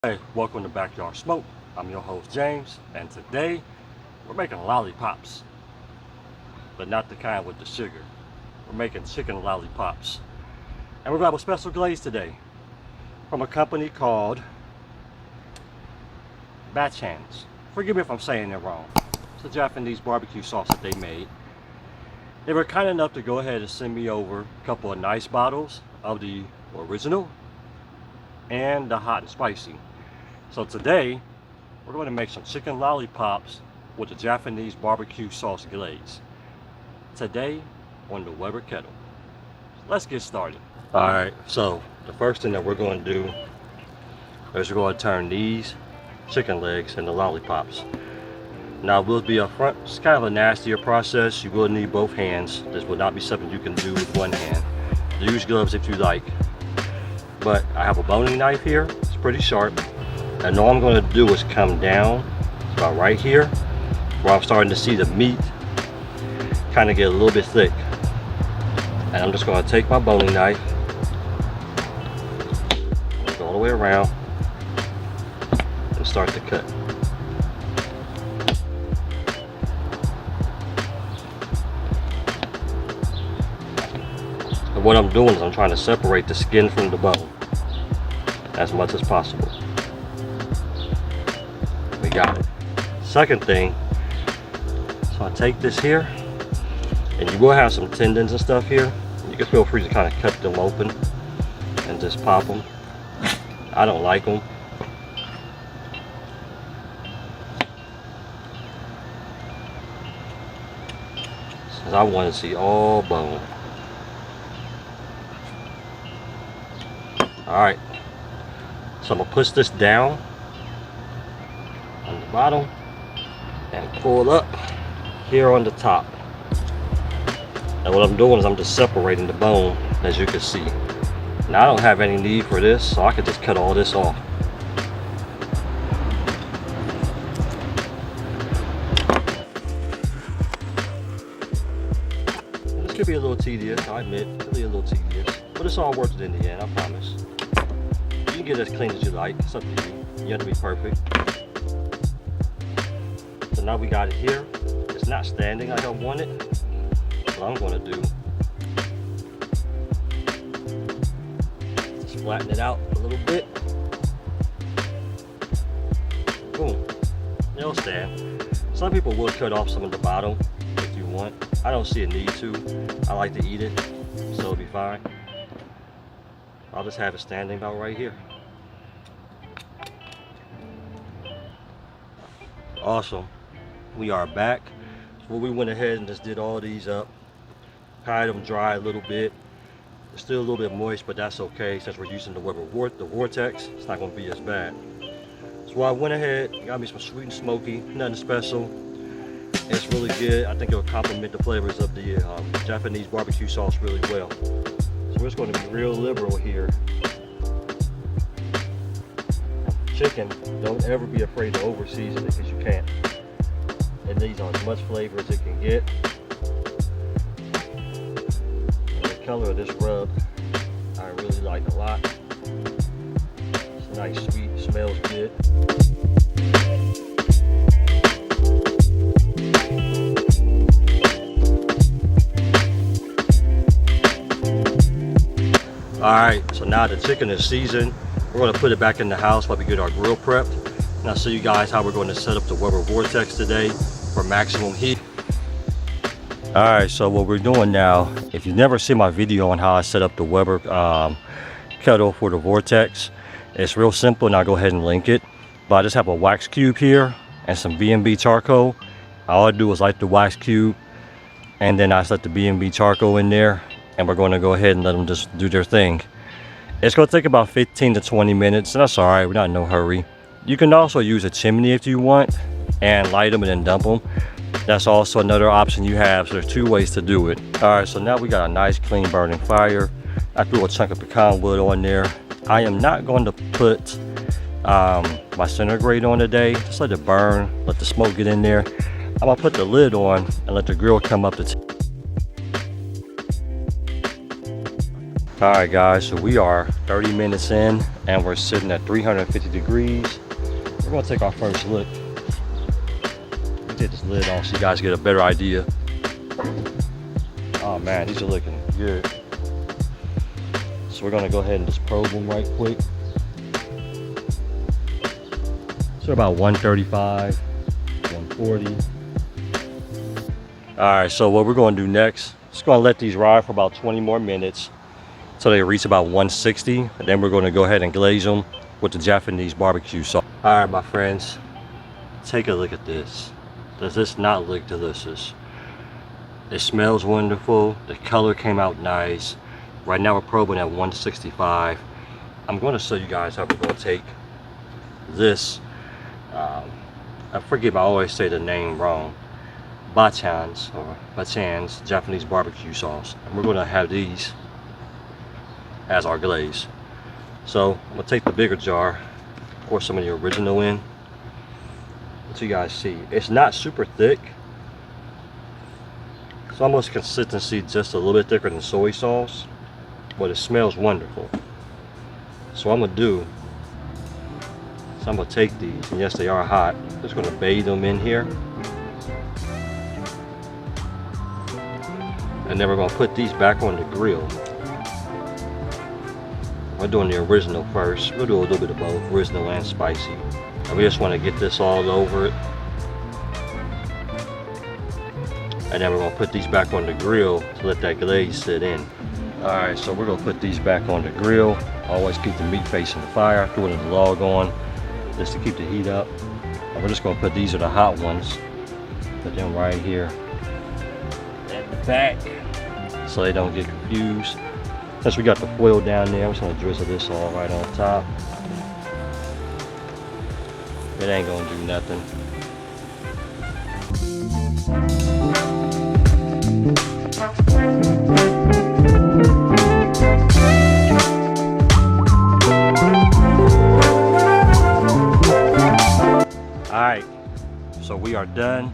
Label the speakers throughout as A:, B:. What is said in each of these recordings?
A: Hey, welcome to Backyard Smoke. I'm your host James, and today we're making lollipops, but not the kind with the sugar. We're making chicken lollipops, and we're gonna have a special glaze today from a company called Bachans. Forgive me if I'm saying it wrong. It's a Japanese barbecue sauce that they made. They were kind enough to go ahead and send me over a couple of nice bottles of the original and the hot and spicy. So today, we're going to make some chicken lollipops with the Japanese barbecue sauce glaze. Today on the Weber Kettle. Let's get started. Alright, so the first thing that we're going to do is we're going to turn these chicken legs into lollipops. Now, we'll be up front. It's kind of a nastier process. You will need both hands. This will not be something you can do with one hand. Use gloves if you like. But I have a boning knife here. It's pretty sharp. And all I'm going to do is come down about right here where I'm starting to see the meat kind of get a little bit thick. And I'm just going to take my boning knife, go all the way around, and start to cut. And what I'm doing is I'm trying to separate the skin from the bone as much as possible. We got it. Second thing, so I take this here, and you will have some tendons and stuff here. You can feel free to kind of cut them open and just pop them. I don't like them. Since I want to see all bone. Alright, so I'm going to push this down on the bottom and pull up here on the top. And what I'm doing is I'm just separating the bone, as you can see. Now I don't have any need for this, so I can just cut all this off. And this could be a little tedious, I admit, it could be a little tedious, but it's all worth it in the end, I promise. You can get it as clean as you like, it's up to you. You have to be perfect. So now we got it here. It's not standing like I want it. What I'm going to do is flatten it out a little bit. Boom. It'll stand. Some people will cut off some of the bottom if you want. I don't see a need to. I like to eat it, so it'll be fine. I'll just have it standing about right here. Awesome. We are back. So we went ahead and just did all these up. Tied them dry a little bit. It's still a little bit moist, but that's okay since we're using the Weber Vortex. It's not going to be as bad. So I went ahead, got me some sweet and smoky, nothing special. It's really good. I think it'll complement the flavors of the Japanese barbecue sauce really well. So we're just going to be real liberal here. Chicken, don't ever be afraid to over season it because you can't. It needs as much flavor as it can get. And the color of this rub I really like a lot. It's nice, sweet, smells good. Alright, so now the chicken is seasoned. We're going to put it back in the house while we get our grill prepped. And I'll show you guys how we're going to set up the Weber Vortex today for maximum heat. Alright, so what we're doing now, if you've never seen my video on how I set up the Weber kettle for the Vortex, it's real simple and I'll go ahead and link it. But I just have a wax cube here and some B&B charcoal. All I do is light the wax cube and then I set the B&B charcoal in there, and we're going to go ahead and let them just do their thing. It's going to take about 15 to 20 minutes, and that's alright, we're not in no hurry. You can also use a chimney if you want, and light them and then dump them. That's also another option you have, so there's two ways to do it. Alright, so now we got a nice clean burning fire. I threw a chunk of pecan wood on there. I am not going to put my center grate on today. Just let it burn, let the smoke get in there. I'm going to put the lid on and let the grill come up to Alright guys, so we are 30 minutes in and we're sitting at 350 degrees. We're gonna take our first look. Let me take this lid off so you guys get a better idea. Oh man, these are looking good. So we're gonna go ahead and just probe them right quick. So about 135, 140. All right, so what we're gonna do next, just gonna let these ride for about 20 more minutes until they reach about 160, and then we're gonna go ahead and glaze them with the Japanese BBQ sauce. All right, my friends, take a look at this. Does this not look delicious? It smells wonderful. The color came out nice. Right now we're probing at 165. I'm going to show you guys how we're going to take this. I forgive, I always say the name wrong. Bachans Japanese BBQ Sauce. And we're going to have these as our glaze. So I'm going to take the bigger jar, pour some of the original in. So you guys see, it's not super thick. It's almost consistency, just a little bit thicker than soy sauce, but it smells wonderful. So what I'm gonna do, I'm gonna take these, and yes, they are hot. I'm just gonna bathe them in here, and then we're gonna put these back on the grill. We're doing the original first. We'll do a little bit of both, original and spicy. And we just want to get this all over it. And then we're going to put these back on the grill to let that glaze sit in. Alright, so we're going to put these back on the grill. Always keep the meat facing the fire, throwing the log on just to keep the heat up. And we're just going to put, these are the hot ones. Put them right here at the back so they don't get confused. Since we got the foil down there, I'm just going to drizzle this all right on top. It ain't going to do nothing. Alright, so we are done.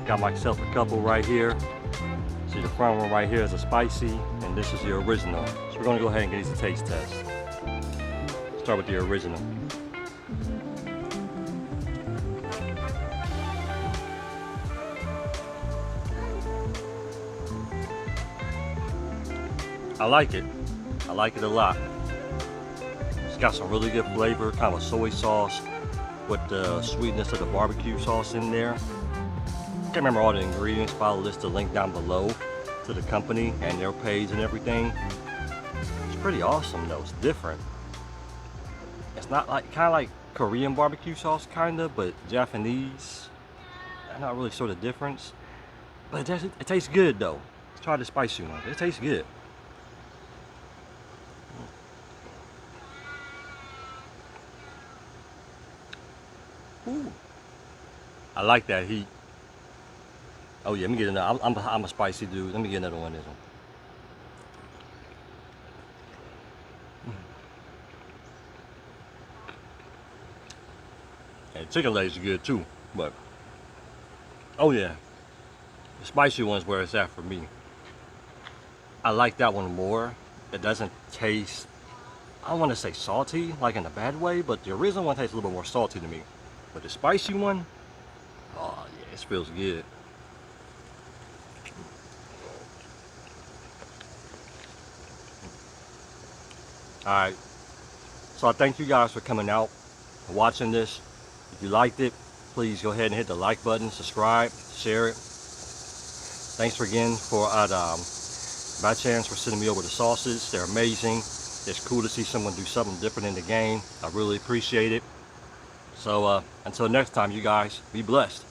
A: Got myself a couple right here. See, the front one right here is a spicy, and this is the original. So we're going to go ahead and get these a taste test. Start with the original. I like it. I like it a lot. It's got some really good flavor, kind of a soy sauce with the sweetness of the barbecue sauce in there. Can't remember all the ingredients, but I'll list the link down below to the company and their page and everything. It's pretty awesome though. It's different. It's not like, kind of like Korean barbecue sauce, kind of, but Japanese. I'm not really sure the difference, but it tastes good though. Let's try the spicy one. It tastes good. Ooh. I like that heat. Oh yeah, let me get another. I'm a spicy dude. Let me get another one of this one. And chicken legs are good too, but oh yeah, the spicy one's where it's at for me. I like that one more. It doesn't taste, I don't want to say salty, like in a bad way, but the original one tastes a little bit more salty to me. But the spicy one, oh yeah, it feels good. Alright, so I thank you guys for coming out and watching this. If you liked it, please go ahead and hit the like button, subscribe, share it. Thanks again for Bachans for sending me over the sauces. They're amazing. It's cool to see someone do something different in the game. I really appreciate it. So until next time, you guys, be blessed.